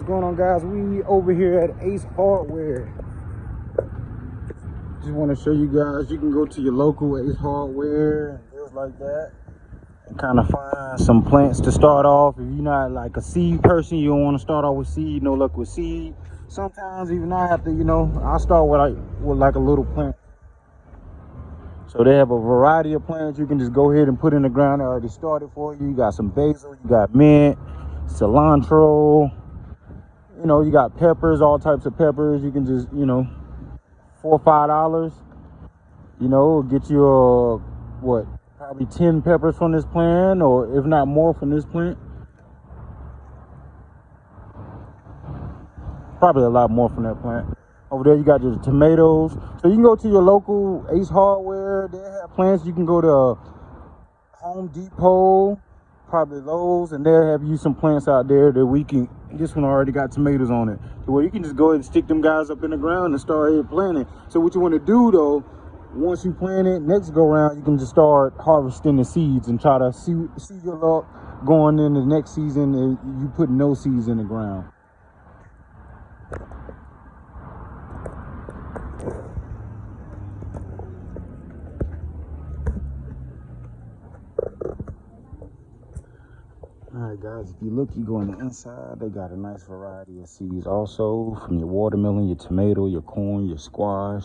What's going on, guys? We over here at Ace Hardware. Just want to show you guys, you can go to your local Ace Hardware and deals like that and kind of find some plants to start off. If you're not like a seed person, you don't want to start off with seed, no luck with seed. Sometimes even I have to, I start with like a little plant. So they have a variety of plants you can just go ahead and put in the ground. They already started for you. You got some basil, you got mint, cilantro, you got peppers, all types of peppers. You can just, $4 or $5, get you probably 10 peppers from this plant, or if not more from this plant. Probably a lot more from that plant. Over there you got your tomatoes. So you can go to your local Ace Hardware. They have plants. You can go to Home Depot, probably Lowe's, and they'll have you some plants out there that we can. This one already got tomatoes on it, so where you can just go ahead and stick them guys up in the ground and start here planting. So what you want to do though, once you plant it, next go around you can just start harvesting the seeds and try to see your luck going in the next season if you put no seeds in the ground. Alright guys, if you look, you go on the inside, they got a nice variety of seeds also, from your watermelon, your tomato, your corn, your squash,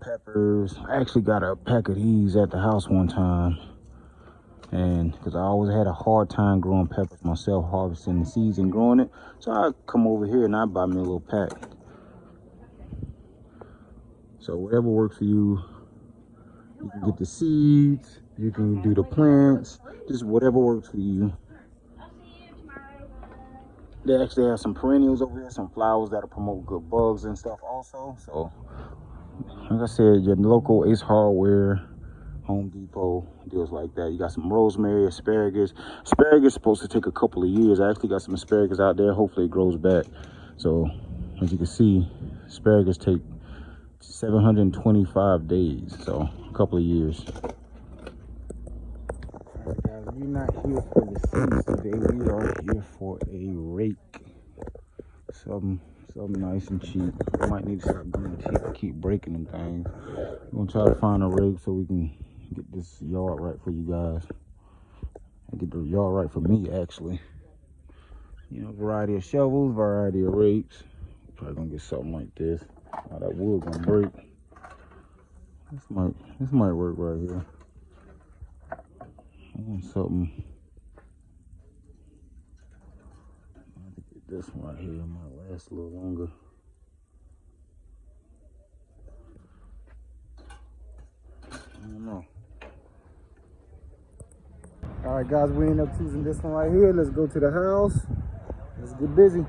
peppers. I actually got a pack of these at the house one time, and because I always had a hard time growing peppers myself, harvesting the seeds and growing it, so I come over here and I buy me a little pack. So whatever works for you, you can get the seeds, you can do the plants, just whatever works for you. They actually have some perennials over here, some flowers that'll promote good bugs and stuff also. So, like I said, your local Ace Hardware, Home Depot, deals like that. You got some rosemary, asparagus. Asparagus is supposed to take a couple of years. I actually got some asparagus out there. Hopefully it grows back. So, as you can see, asparagus take 725 days. So, a couple of years. Alright guys, we're not here for the seeds today. We are here for a rake. Something nice and cheap. I might need to start going cheap, keep breaking them things. We're gonna try to find a rake so we can get this yard right for you guys. And get the yard right for me actually. Variety of shovels, variety of rakes. Probably gonna get something like this. Oh, that wood gonna break. This might work right here. I want something. I have to get this one right here. It might last a little longer. I don't know. All right, guys, we end up choosing this one right here. Let's go to the house. Let's get busy.